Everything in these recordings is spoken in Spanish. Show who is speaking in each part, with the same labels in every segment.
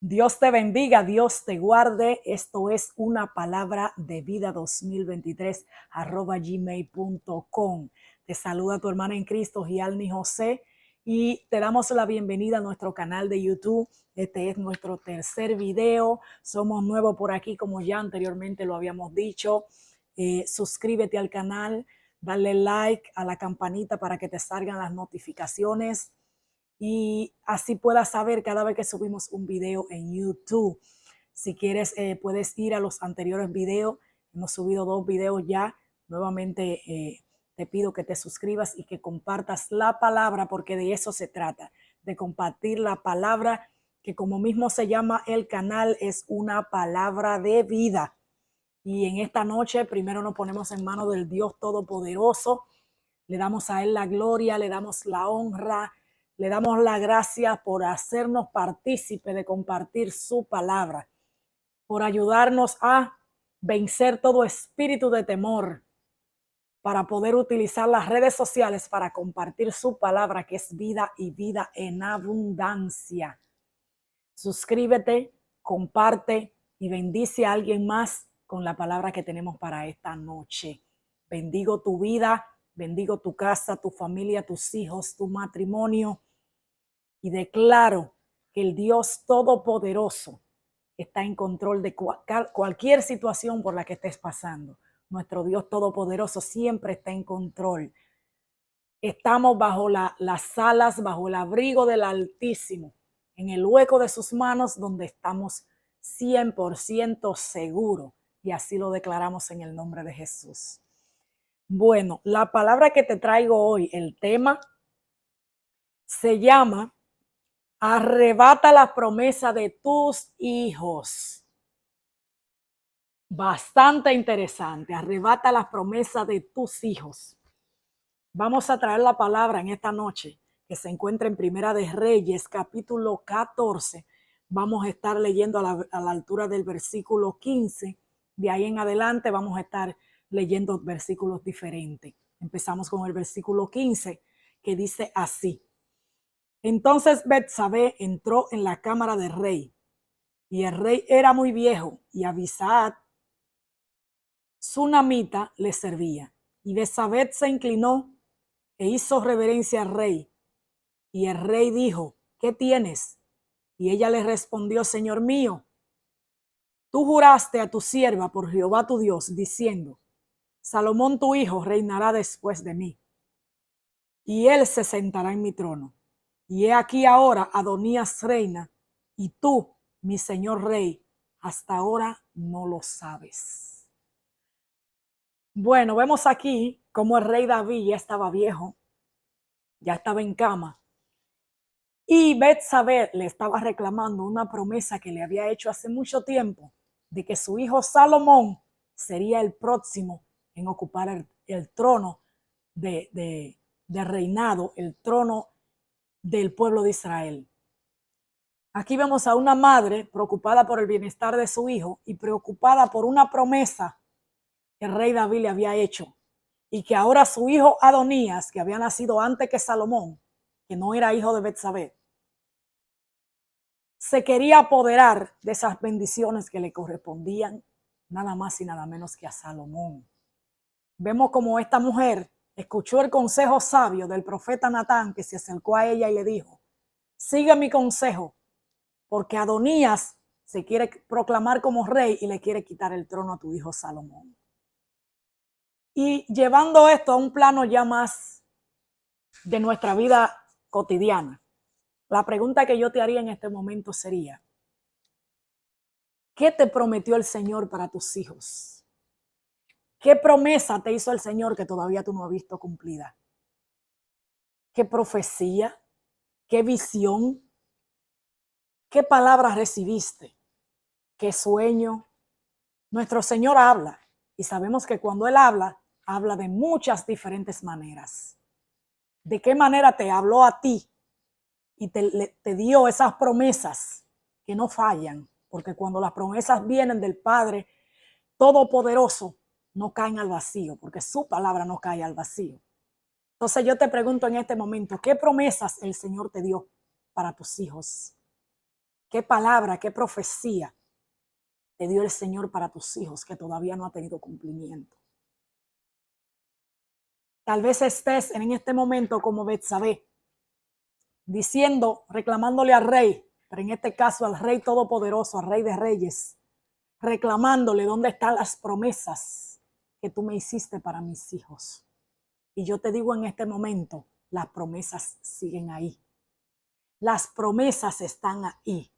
Speaker 1: Dios te bendiga, Dios te guarde. Esto es una palabra de vida 2023 @gmail.com. Te saluda tu hermana en Cristo, Gialni José, y te damos la bienvenida a nuestro canal de YouTube. Este es nuestro tercer video. Somos nuevos por aquí, como ya anteriormente lo habíamos dicho. Suscríbete al canal, dale like a la campanita para que te salgan las notificaciones y así puedas saber cada vez que subimos un video en YouTube. Si quieres, puedes ir a los anteriores videos. Hemos subido 2 videos ya. Nuevamente te pido que te suscribas y que compartas la palabra, porque de eso se trata, de compartir la palabra, que como mismo se llama el canal, es una palabra de vida. Y en esta noche primero nos ponemos en manos del Dios Todopoderoso. Le damos a Él la gloria, le damos la honra, le damos la gracia por hacernos partícipe de compartir su palabra, por ayudarnos a vencer todo espíritu de temor, para poder utilizar las redes sociales para compartir su palabra, que es vida y vida en abundancia. Suscríbete, comparte y bendice a alguien más con la palabra que tenemos para esta noche. Bendigo tu vida, bendigo tu casa, tu familia, tus hijos, tu matrimonio, y declaro que el Dios Todopoderoso está en control de cualquier situación por la que estés pasando. Nuestro Dios Todopoderoso siempre está en control. Estamos bajo las alas, bajo el abrigo del Altísimo, en el hueco de sus manos, donde estamos 100% seguros, y así lo declaramos en el nombre de Jesús. Bueno, la palabra que te traigo hoy, el tema, se llama arrebata la promesa de tus hijos. Bastante interesante, arrebata las promesas de tus hijos. Vamos a traer la palabra en esta noche, que se encuentra en Primera de Reyes, capítulo 14. Vamos a estar leyendo a la altura del versículo 15. De ahí en adelante vamos a estar leyendo versículos diferentes. Empezamos con el versículo 15, que dice así: Entonces Betsabé entró en la cámara del rey, y el rey era muy viejo, y Abisaat, sunamita, le servía. Y Betsabé se inclinó e hizo reverencia al rey. Y el rey dijo: ¿Qué tienes? Y ella le respondió: Señor mío, tú juraste a tu sierva por Jehová tu Dios, diciendo: Salomón tu hijo reinará después de mí, y él se sentará en mi trono. Y he aquí ahora Adonías reina, y tú, mi señor rey, hasta ahora no lo sabes. Bueno, vemos aquí cómo el rey David ya estaba viejo, ya estaba en cama, y Betsabé le estaba reclamando una promesa que le había hecho hace mucho tiempo, de que su hijo Salomón sería el próximo en ocupar el trono de reinado, el trono del pueblo de Israel. Aquí vemos a una madre preocupada por el bienestar de su hijo y preocupada por una promesa que el rey David le había hecho, y que ahora su hijo Adonías, que había nacido antes que Salomón, que no era hijo de Betsabé, se quería apoderar de esas bendiciones que le correspondían nada más y nada menos que a Salomón. Vemos como esta mujer escuchó el consejo sabio del profeta Natán, que se acercó a ella y le dijo: sigue mi consejo, porque Adonías se quiere proclamar como rey y le quiere quitar el trono a tu hijo Salomón. Y llevando esto a un plano ya más de nuestra vida cotidiana, la pregunta que yo te haría en este momento sería: ¿qué te prometió el Señor para tus hijos? ¿Qué promesa te hizo el Señor que todavía tú no has visto cumplida? ¿Qué profecía? ¿Qué visión? ¿Qué palabras recibiste? ¿Qué sueño? Nuestro Señor habla, y sabemos que cuando Él habla, habla de muchas diferentes maneras. ¿De qué manera te habló a ti y te dio esas promesas que no fallan? Porque cuando las promesas vienen del Padre Todopoderoso, no caen al vacío, porque su palabra no cae al vacío. Entonces yo te pregunto en este momento: ¿qué promesas el Señor te dio para tus hijos? qué palabra, qué profecía te dio el Señor para tus hijos que todavía no ha tenido cumplimiento. Tal vez estés en este momento como Betsabé, diciendo, reclamándole al rey, pero en este caso al Rey Todopoderoso, al Rey de Reyes, reclamándole dónde están las promesas que tú me hiciste para mis hijos. Y yo te digo en este momento, las promesas siguen ahí. Las promesas están ahí.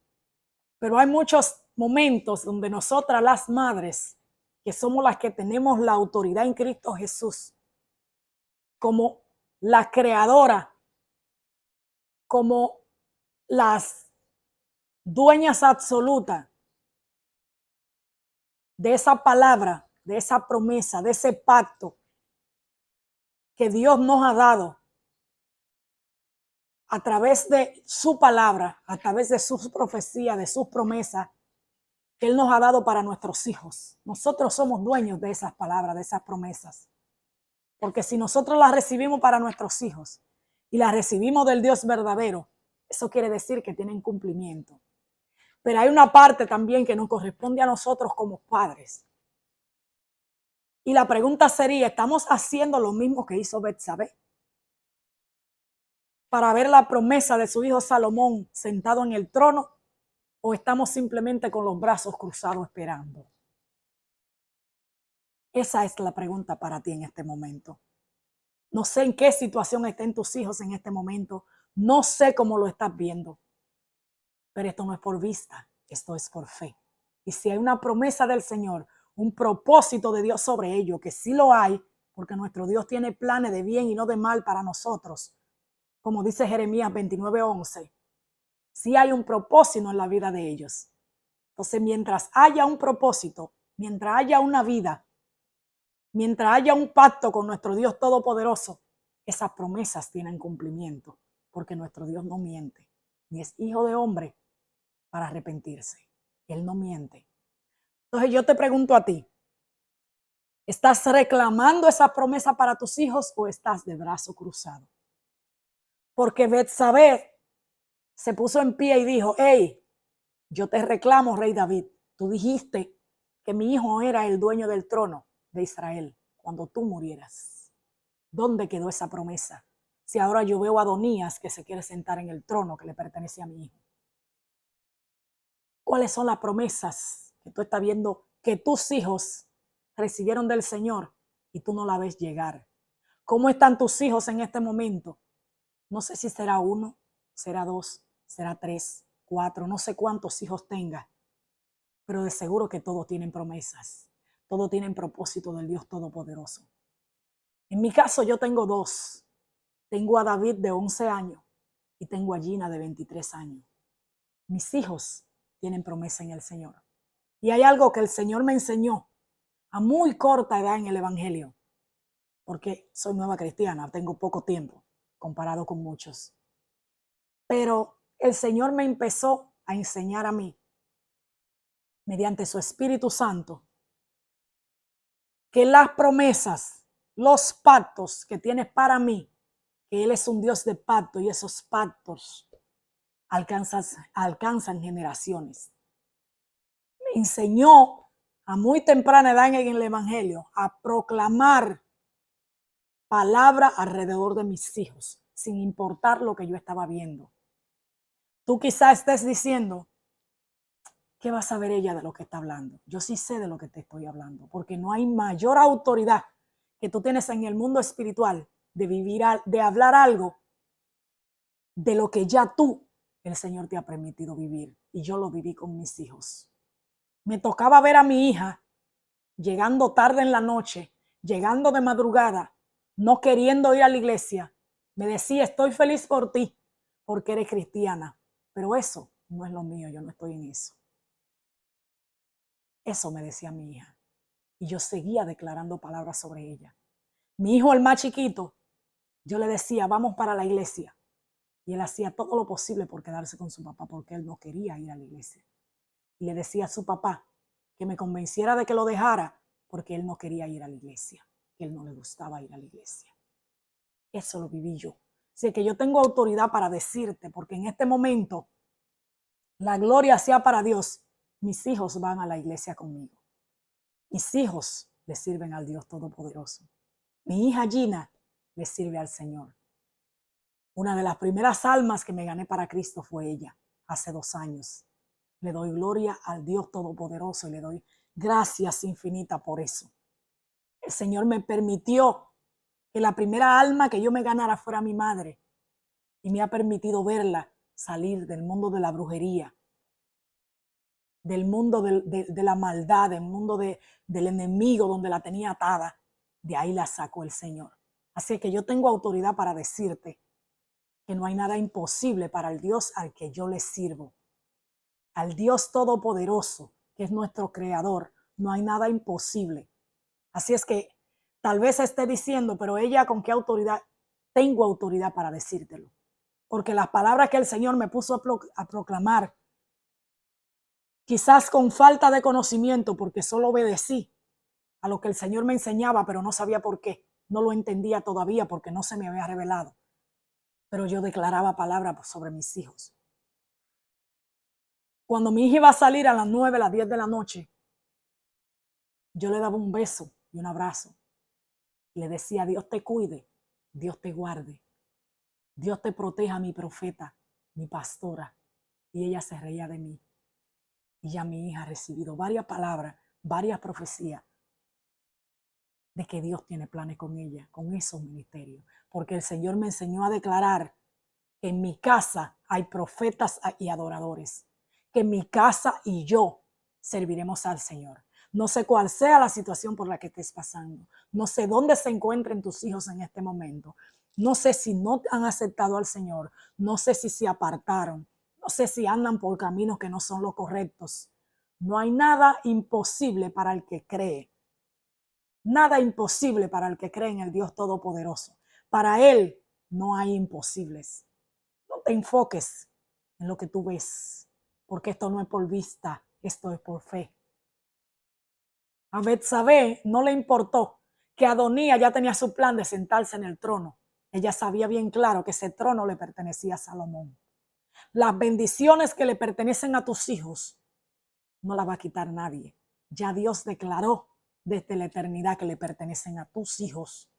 Speaker 1: Pero hay muchos momentos donde nosotras las madres, que somos las que tenemos la autoridad en Cristo Jesús, como la creadora, como las dueñas absolutas de esa palabra, de esa promesa, de ese pacto que Dios nos ha dado a través de su palabra, a través de sus profecías, de sus promesas que Él nos ha dado para nuestros hijos. Nosotros somos dueños de esas palabras, de esas promesas. Porque si nosotros las recibimos para nuestros hijos y las recibimos del Dios verdadero, eso quiere decir que tienen cumplimiento. Pero hay una parte también que nos corresponde a nosotros como padres. Y la pregunta sería, ¿estamos haciendo lo mismo que hizo Betsabé? Para ver la promesa de su hijo Salomón sentado en el trono, ¿o estamos simplemente con los brazos cruzados esperando? Esa es la pregunta para ti en este momento. No sé en qué situación estén tus hijos en este momento. No sé cómo lo estás viendo. Pero esto no es por vista, esto es por fe. Y si hay una promesa del Señor, un propósito de Dios sobre ello, que sí lo hay, porque nuestro Dios tiene planes de bien y no de mal para nosotros, como dice Jeremías 29:11, sí hay un propósito en la vida de ellos. Entonces, mientras haya un propósito, mientras haya una vida, mientras haya un pacto con nuestro Dios Todopoderoso, esas promesas tienen cumplimiento, porque nuestro Dios no miente, ni es hijo de hombre para arrepentirse. Él no miente. Entonces yo te pregunto a ti, ¿estás reclamando esa promesa para tus hijos o estás de brazo cruzado? Porque Betsabé se puso en pie y dijo, hey, yo te reclamo, rey David, tú dijiste que mi hijo era el dueño del trono de Israel cuando tú murieras. ¿Dónde quedó esa promesa? Si ahora yo veo a Adonías que se quiere sentar en el trono que le pertenece a mi hijo. ¿Cuáles son las promesas que tú estás viendo que tus hijos recibieron del Señor y tú no la ves llegar? ¿Cómo están tus hijos en este momento? No sé si será 1, será 2, será 3, 4, no sé cuántos hijos tengas, pero de seguro que todos tienen promesas, todos tienen propósito del Dios Todopoderoso. En mi caso yo tengo 2. Tengo a David de 11 años y tengo a Gina de 23 años. Mis hijos tienen promesa en el Señor. Y hay algo que el Señor me enseñó a muy corta edad en el Evangelio, porque soy nueva cristiana, tengo poco tiempo comparado con muchos. Pero el Señor me empezó a enseñar a mí, mediante su Espíritu Santo, que las promesas, los pactos que tiene para mí, que Él es un Dios de pacto y esos pactos alcanzan generaciones. Me enseñó a muy temprana edad en el Evangelio a proclamar palabra alrededor de mis hijos, sin importar lo que yo estaba viendo. Tú quizás estés diciendo, ¿qué va a saber ella de lo que está hablando? Yo sí sé de lo que te estoy hablando, porque no hay mayor autoridad que tú tienes en el mundo espiritual de vivir, de hablar algo de lo que ya tú, el Señor te ha permitido vivir. Y yo lo viví con mis hijos. Me tocaba ver a mi hija llegando tarde en la noche, llegando de madrugada, no queriendo ir a la iglesia. Me decía, estoy feliz por ti, porque eres cristiana. Pero eso no es lo mío, yo no estoy en eso. Eso me decía mi hija. Y yo seguía declarando palabras sobre ella. Mi hijo, el más chiquito, yo le decía, vamos para la iglesia. Y él hacía todo lo posible por quedarse con su papá, porque él no quería ir a la iglesia. Y le decía a su papá que me convenciera de que lo dejara, porque él no quería ir a la iglesia, que él no le gustaba ir a la iglesia. Eso lo viví yo. Así que yo tengo autoridad para decirte, porque en este momento La gloria sea para Dios. Mis hijos van a la iglesia conmigo. Mis hijos le sirven al Dios Todopoderoso. Mi hija Gina le sirve al Señor. Una de las primeras almas que me gané para Cristo fue ella, hace 2 años. Le doy gloria al Dios Todopoderoso y le doy gracias infinitas por eso. El Señor me permitió que la primera alma que yo me ganara fuera mi madre y me ha permitido verla salir del mundo de la brujería, del mundo de la maldad, del mundo del enemigo donde la tenía atada. De ahí la sacó el Señor. Así que yo tengo autoridad para decirte que no hay nada imposible para el Dios al que yo le sirvo. Al Dios Todopoderoso, que es nuestro Creador, no hay nada imposible. Así es que tal vez esté diciendo, pero ella, ¿con qué autoridad? Tengo autoridad para decírtelo. Porque las palabras que el Señor me puso a proclamar, quizás con falta de conocimiento, porque solo obedecí a lo que el Señor me enseñaba, pero no sabía por qué. No lo entendía todavía porque no se me había revelado. Pero yo declaraba palabras sobre mis hijos. Cuando mi hija iba a salir a las 9, a las 10 de la noche, yo le daba un beso y un abrazo. Le decía, Dios te cuide, Dios te guarde, Dios te proteja, mi profeta, mi pastora. Y ella se reía de mí. Y ya mi hija ha recibido varias palabras, varias profecías de que Dios tiene planes con ella, con esos ministerios. Porque el Señor me enseñó a declarar que en mi casa hay profetas y adoradores, que en mi casa y yo serviremos al Señor. No sé cuál sea la situación por la que estés pasando. No sé dónde se encuentren tus hijos en este momento. No sé si no han aceptado al Señor. No sé si se apartaron. No sé si andan por caminos que no son los correctos. No hay nada imposible para el que cree. Nada imposible para el que cree en el Dios Todopoderoso. Para Él no hay imposibles. No te enfoques en lo que tú ves, porque esto no es por vista, esto es por fe. A Betsabé no le importó que Adonías ya tenía su plan de sentarse en el trono. Ella sabía bien claro que ese trono le pertenecía a Salomón. Las bendiciones que le pertenecen a tus hijos no las va a quitar nadie. Ya Dios declaró desde la eternidad que le pertenecen a tus hijos.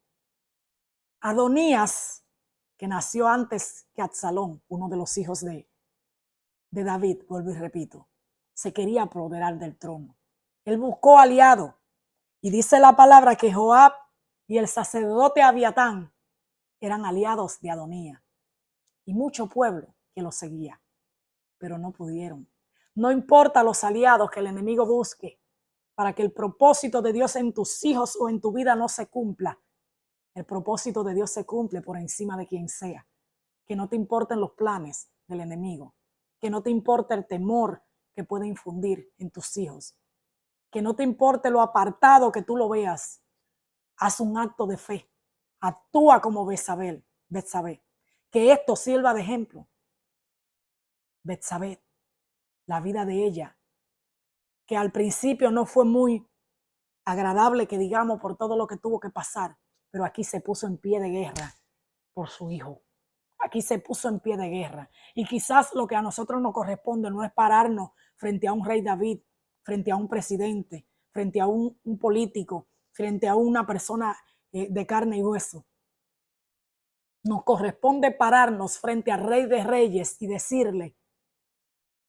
Speaker 1: Adonías, que nació antes que Absalón, uno de los hijos de David, vuelvo y repito, se quería apoderar del trono. Él buscó aliado y dice la palabra que Joab y el sacerdote Abiatán eran aliados de Adonías y mucho pueblo que lo seguía, pero no pudieron. No importa los aliados que el enemigo busque para que el propósito de Dios en tus hijos o en tu vida no se cumpla. El propósito de Dios se cumple por encima de quien sea. Que no te importen los planes del enemigo. Que no te importe el temor que puede infundir en tus hijos. Que no te importe lo apartado que tú lo veas. Haz un acto de fe. Actúa como Betsabé. Que esto sirva de ejemplo. Betsabé, la vida de ella, que al principio no fue muy agradable, que digamos, por todo lo que tuvo que pasar, pero aquí se puso en pie de guerra por su hijo. Aquí se puso en pie de guerra. Y quizás lo que a nosotros nos corresponde no es pararnos frente a un rey David, frente a un presidente, frente a un político, frente a una persona de carne y hueso. Nos corresponde pararnos frente al Rey de Reyes y decirle,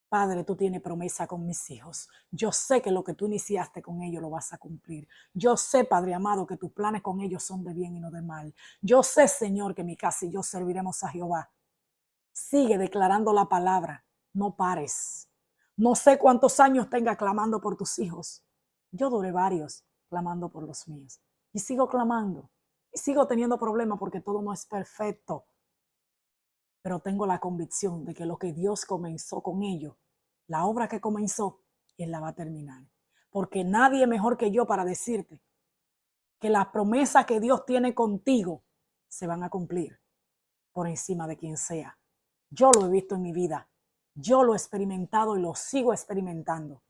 Speaker 1: Padre, tú tienes promesa con mis hijos. Yo sé que lo que tú iniciaste con ellos lo vas a cumplir. Yo sé, Padre amado, que tus planes con ellos son de bien y no de mal. Yo sé, Señor, que mi casa y yo serviremos a Jehová. Sigue declarando la palabra. No pares. No sé cuántos años tenga clamando por tus hijos. Yo duré varios clamando por los míos. Y sigo clamando. Y sigo teniendo problemas porque todo no es perfecto. Pero tengo la convicción de que lo que Dios comenzó con ellos, la obra que comenzó, Él la va a terminar. Porque nadie mejor que yo para decirte que las promesas que Dios tiene contigo se van a cumplir por encima de quien sea. Yo lo he visto en mi vida. Yo lo he experimentado y lo sigo experimentando.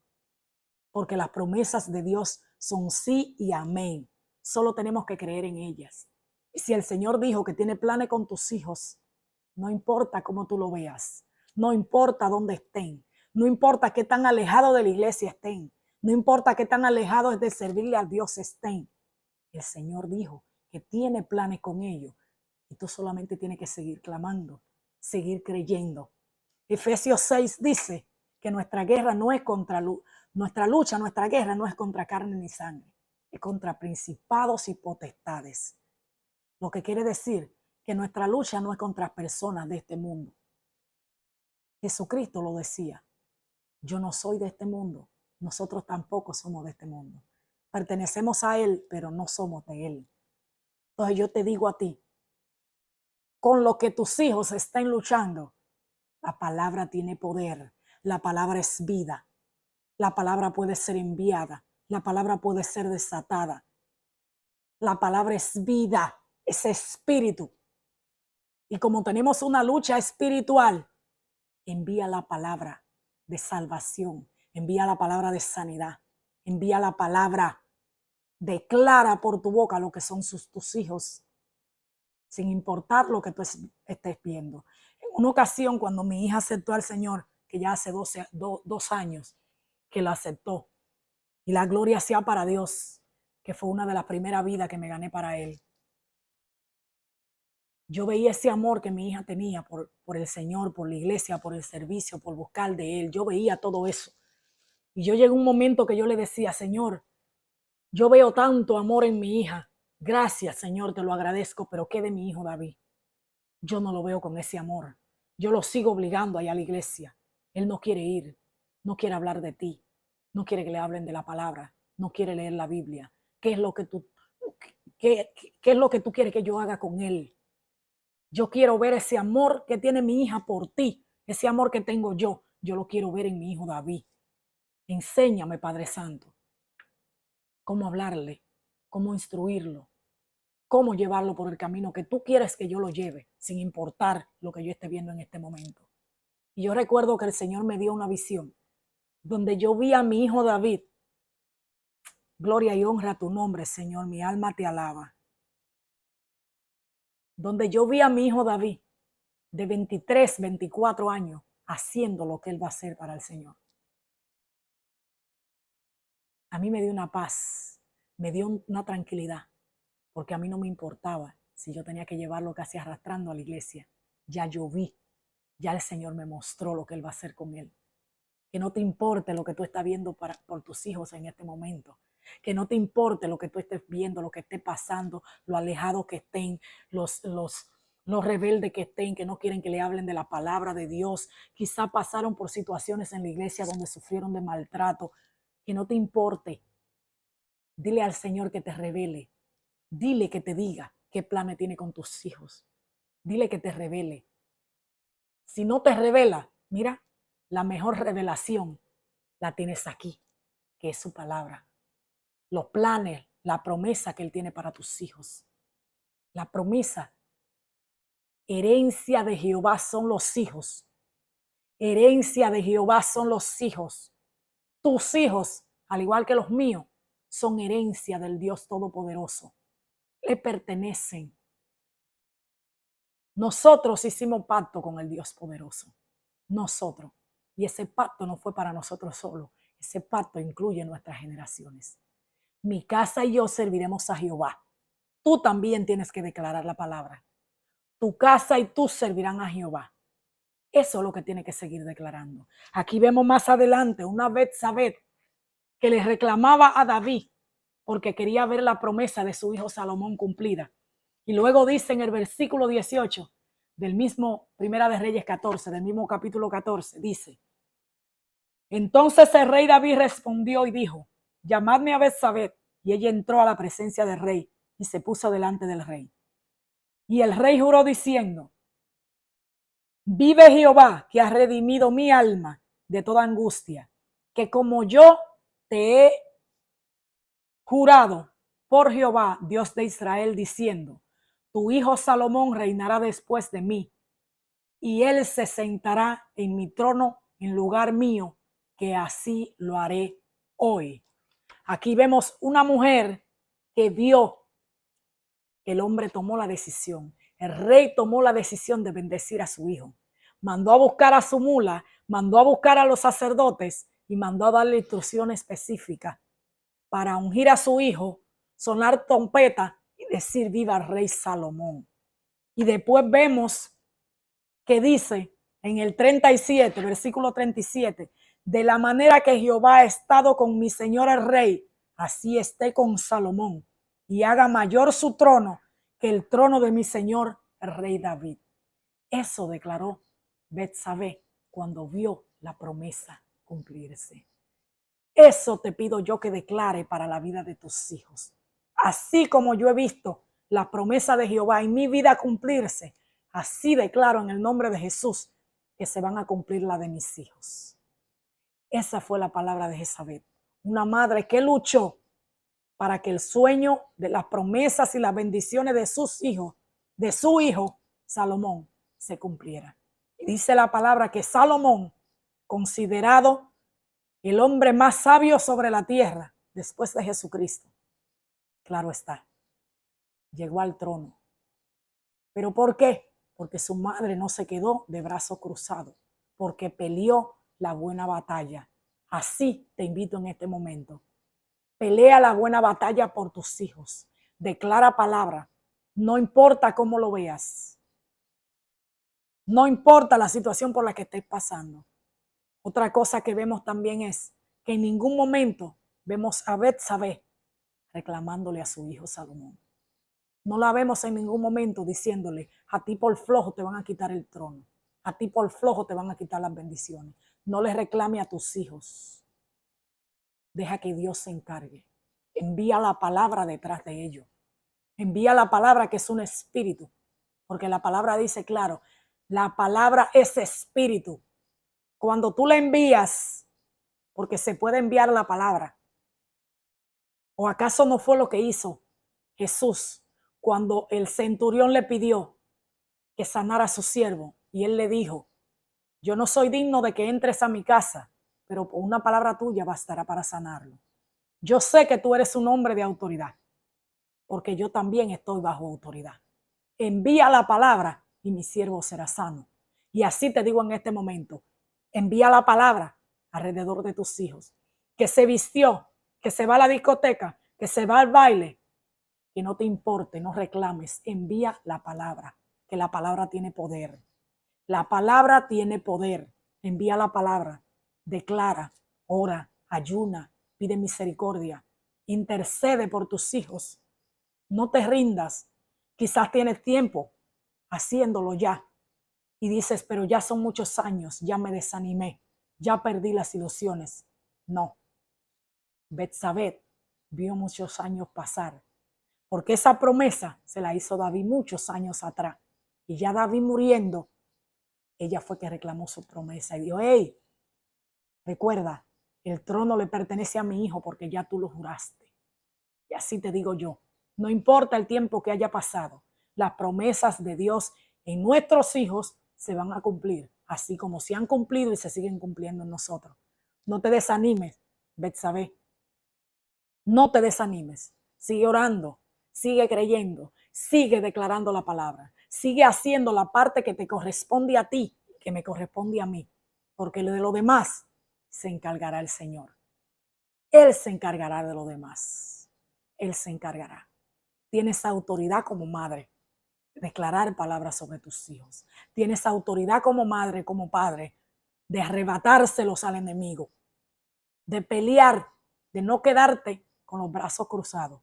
Speaker 1: Porque las promesas de Dios son sí y amén. Solo tenemos que creer en ellas. Y si el Señor dijo que tiene planes con tus hijos, no importa cómo tú lo veas, no importa dónde estén, No importa qué tan alejados de la iglesia estén. No importa qué tan alejados de servirle a Dios estén. El Señor dijo que tiene planes con ellos. Y tú solamente tienes que seguir clamando, seguir creyendo. Efesios 6 dice que nuestra guerra no es contra nuestra guerra no es contra carne ni sangre, es contra principados y potestades. Lo que quiere decir que nuestra lucha no es contra personas de este mundo. Jesucristo lo decía, yo no soy de este mundo, nosotros tampoco somos de este mundo. Pertenecemos a Él, pero no somos de Él. Entonces yo te digo a ti, con lo que tus hijos estén luchando, la palabra tiene poder, la palabra es vida, la palabra puede ser enviada, la palabra puede ser desatada. La palabra es vida, es espíritu. Y como tenemos una lucha espiritual, envía la palabra de salvación, envía la palabra de sanidad, envía la palabra, declara por tu boca lo que son tus hijos, sin importar lo que tú estés viendo. En una ocasión, cuando mi hija aceptó al Señor, que ya hace 2 años que la aceptó, y la gloria sea para Dios, que fue una de las primeras vidas que me gané para Él. Yo veía ese amor que mi hija tenía por el Señor, por la iglesia, por el servicio, por buscar de Él. Yo veía todo eso. Y yo llegué a un momento que yo le decía, Señor, yo veo tanto amor en mi hija. Gracias, Señor, te lo agradezco, pero ¿qué de mi hijo David? Yo no lo veo con ese amor. Yo lo sigo obligando allá a la iglesia. Él no quiere ir, no quiere hablar de ti, no quiere que le hablen de la palabra, no quiere leer la Biblia. ¿Qué es lo que qué es lo que tú quieres que yo haga con él? Yo quiero ver ese amor que tiene mi hija por ti, ese amor que tengo yo. Yo lo quiero ver en mi hijo David. Enséñame, Padre Santo, cómo hablarle, cómo instruirlo, cómo llevarlo por el camino que tú quieres que yo lo lleve, sin importar lo que yo esté viendo en este momento. Y yo recuerdo que el Señor me dio una visión donde yo vi a mi hijo David. Gloria y honra a tu nombre, Señor, mi alma te alaba. Donde yo vi a mi hijo David de 23, 24 años haciendo lo que él va a hacer para el Señor. A mí me dio una paz, me dio una tranquilidad, porque a mí no me importaba si yo tenía que llevarlo casi arrastrando a la iglesia. Ya yo vi, ya el Señor me mostró lo que él va a hacer con él. Que no te importe lo que tú estás viendo por tus hijos en este momento. Que no te importe lo que tú estés viendo, lo que esté pasando, lo alejados que estén, los rebeldes que estén, que no quieren que le hablen de la palabra de Dios. Quizá pasaron por situaciones en la iglesia donde sufrieron de maltrato. Que no te importe. Dile al Señor que te revele. Dile que te diga qué planes tiene con tus hijos. Dile que te revele. Si no te revela, mira, la mejor revelación la tienes aquí, que es su palabra. Los planes, la promesa que Él tiene para tus hijos. La promesa. Herencia de Jehová son los hijos. Herencia de Jehová son los hijos. Tus hijos, al igual que los míos, son herencia del Dios Todopoderoso. Le pertenecen. Nosotros hicimos pacto con el Dios poderoso. Nosotros. Y ese pacto no fue para nosotros solos. Ese pacto incluye nuestras generaciones. Mi casa y yo serviremos a Jehová. Tú también tienes que declarar la palabra. Tu casa y tú servirán a Jehová. Eso es lo que tiene que seguir declarando. Aquí vemos más adelante una Betsabé que le reclamaba a David porque quería ver la promesa de su hijo Salomón cumplida. Y luego dice en el versículo 18 del mismo Primera de Reyes 14, del mismo capítulo 14, dice: entonces el rey David respondió y dijo: llamadme a Betsabé. Y ella entró a la presencia del rey y se puso delante del rey. Y el rey juró diciendo: vive Jehová, que has redimido mi alma de toda angustia, que como yo te he jurado por Jehová, Dios de Israel, diciendo: tu hijo Salomón reinará después de mí, y él se sentará en mi trono en lugar mío, que así lo haré hoy. Aquí vemos una mujer que vio que el hombre tomó la decisión. El rey tomó la decisión de bendecir a su hijo. mandó a buscar a su mula, mandó a buscar a los sacerdotes y mandó a darle instrucción específica para ungir a su hijo, sonar trompeta y decir viva el rey Salomón. Y después vemos que dice en el 37, versículo 37, de la manera que Jehová ha estado con mi señor el rey, así esté con Salomón, y haga mayor su trono que el trono de mi señor el rey David. Eso declaró Betsabé cuando vio la promesa cumplirse. Eso te pido yo que declare para la vida de tus hijos. Así como yo he visto la promesa de Jehová en mi vida cumplirse, así declaro en el nombre de Jesús que se van a cumplir la de mis hijos. Esa fue la palabra de Jezabel, una madre que luchó para que el sueño de las promesas y las bendiciones de sus hijos, de su hijo Salomón, se cumpliera. Y dice la palabra que Salomón, considerado el hombre más sabio sobre la tierra después de Jesucristo, claro está, llegó al trono. ¿Pero por qué? Porque su madre no se quedó de brazo cruzado, porque peleó la buena batalla. Así te invito en este momento. Pelea la buena batalla por tus hijos. Declara palabra. No importa cómo lo veas. No importa la situación por la que estés pasando. Otra cosa que vemos también es que en ningún momento vemos a Betsabé reclamándole a su hijo Salomón. No la vemos en ningún momento diciéndole, a ti por flojo te van a quitar el trono. A ti por flojo te van a quitar las bendiciones. No le reclame a tus hijos. Deja que Dios se encargue. Envía la palabra detrás de ellos. Envía la palabra que es un espíritu. Porque la palabra dice claro, la palabra es espíritu. Cuando tú la envías, porque se puede enviar la palabra. ¿O acaso no fue lo que hizo Jesús cuando el centurión le pidió que sanara a su siervo? Y él le dijo, yo no soy digno de que entres a mi casa, pero con una palabra tuya bastará para sanarlo. Yo sé que tú eres un hombre de autoridad, porque yo también estoy bajo autoridad. Envía la palabra y mi siervo será sano. Y así te digo en este momento, envía la palabra alrededor de tus hijos, que se vistió, que se va a la discoteca, que se va al baile, que no te importe, no reclames, envía la palabra, que la palabra tiene poder. La palabra tiene poder. Envía la palabra, declara, ora, ayuna, pide misericordia, intercede por tus hijos. No te rindas. Quizás tienes tiempo haciéndolo ya y dices, pero ya son muchos años, ya me desanimé, ya perdí las ilusiones. No. Betsabé vio muchos años pasar, porque esa promesa se la hizo David muchos años atrás. Y ya David muriendo, ella fue que reclamó su promesa y dijo, hey, recuerda, el trono le pertenece a mi hijo porque ya tú lo juraste. Y así te digo yo, no importa el tiempo que haya pasado, las promesas de Dios en nuestros hijos se van a cumplir, así como se han cumplido y se siguen cumpliendo en nosotros. No te desanimes, Betsabé. No te desanimes. Sigue orando, sigue creyendo, sigue declarando la palabra, sigue haciendo la parte que te corresponde a ti, que me corresponde a mí, porque de lo demás se encargará el Señor. Él se encargará de lo demás. Él se encargará. Tienes autoridad como madre de declarar palabras sobre tus hijos. Tienes autoridad como madre, como padre, de arrebatárselos al enemigo, de pelear, de no quedarte con los brazos cruzados.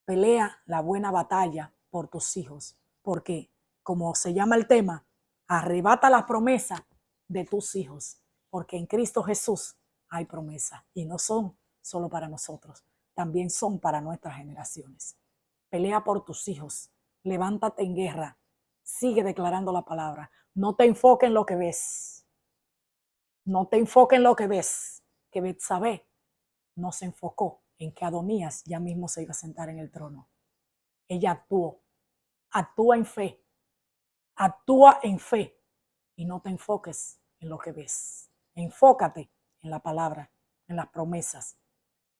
Speaker 1: Pelea la buena batalla por tus hijos, porque, como se llama el tema, arrebata las promesas de tus hijos, porque en Cristo Jesús hay promesas y no son solo para nosotros, también son para nuestras generaciones. Pelea por tus hijos, levántate en guerra, sigue declarando la palabra, no te enfoques en lo que ves, no te enfoques en lo que ves, que Betsabé no se enfocó en que Adonías ya mismo se iba a sentar en el trono. Ella actuó, actúa en fe y no te enfoques en lo que ves. Enfócate en la palabra, en las promesas,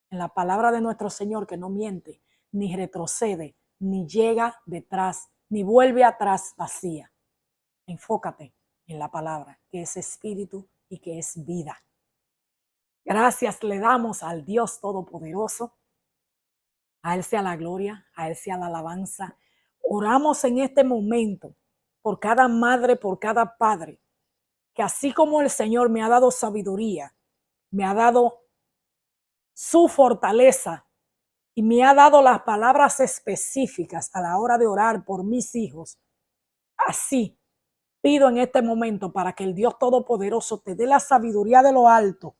Speaker 1: en la palabra de nuestro Señor que no miente, ni retrocede, ni llega detrás, ni vuelve atrás vacía. Enfócate en la palabra, que es espíritu y que es vida. Gracias le damos al Dios Todopoderoso. A Él sea la gloria, a Él sea la alabanza. Oramos en este momento por cada madre, por cada padre, que así como el Señor me ha dado sabiduría, me ha dado su fortaleza y me ha dado las palabras específicas a la hora de orar por mis hijos, así pido en este momento para que el Dios Todopoderoso te dé la sabiduría de lo alto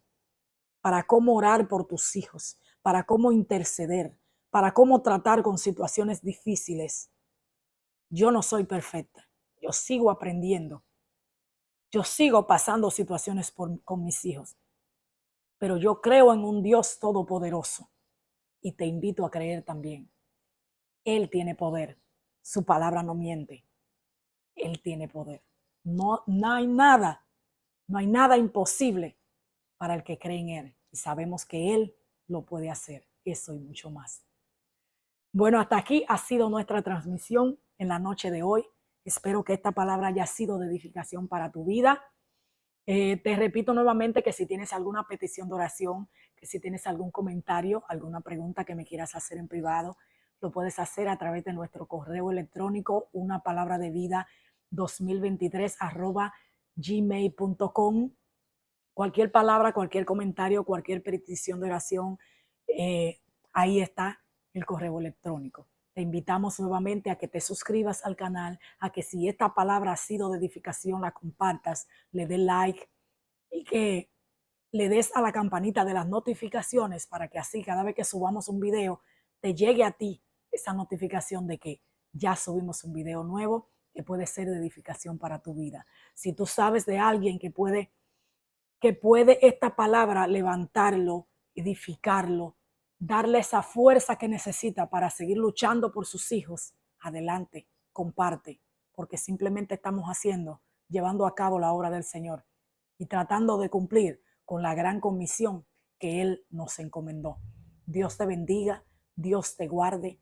Speaker 1: para cómo orar por tus hijos, para cómo interceder, para cómo tratar con situaciones difíciles. Yo no soy perfecta, yo sigo aprendiendo, yo sigo pasando situaciones con mis hijos, pero yo creo en un Dios todopoderoso y te invito a creer también. Él tiene poder, su palabra no miente, Él tiene poder. No hay nada, no hay nada imposible para el que cree en Él y sabemos que Él lo puede hacer, eso y mucho más. Bueno, hasta aquí ha sido nuestra transmisión en la noche de hoy. Espero que esta palabra haya sido de edificación para tu vida. Te repito nuevamente que si tienes alguna petición de oración, que si tienes algún comentario, alguna pregunta que me quieras hacer en privado, lo puedes hacer a través de nuestro correo electrónico, una palabra de vida 2023@gmail.com. Cualquier palabra, cualquier comentario, cualquier petición de oración, ahí está el correo electrónico. Te invitamos nuevamente a que te suscribas al canal, a que si esta palabra ha sido de edificación, la compartas, le des like y que le des a la campanita de las notificaciones para que así cada vez que subamos un video te llegue a ti esa notificación de que ya subimos un video nuevo que puede ser de edificación para tu vida. Si tú sabes de alguien que puede esta palabra levantarlo, edificarlo, darle esa fuerza que necesita para seguir luchando por sus hijos, adelante, comparte, porque simplemente estamos llevando a cabo la obra del Señor y tratando de cumplir con la gran comisión que Él nos encomendó. Dios te bendiga, Dios te guarde,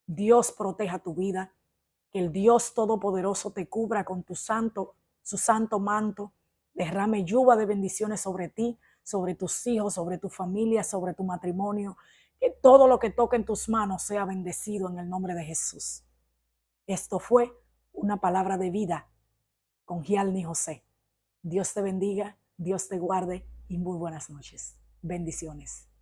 Speaker 1: Dios proteja tu vida, que el Dios Todopoderoso te cubra con su santo manto, derrame lluvia de bendiciones sobre ti, sobre tus hijos, sobre tu familia, sobre tu matrimonio, que todo lo que toque en tus manos sea bendecido en el nombre de Jesús. Esto fue una palabra de vida con Gialni José. Dios te bendiga, Dios te guarde y muy buenas noches. Bendiciones.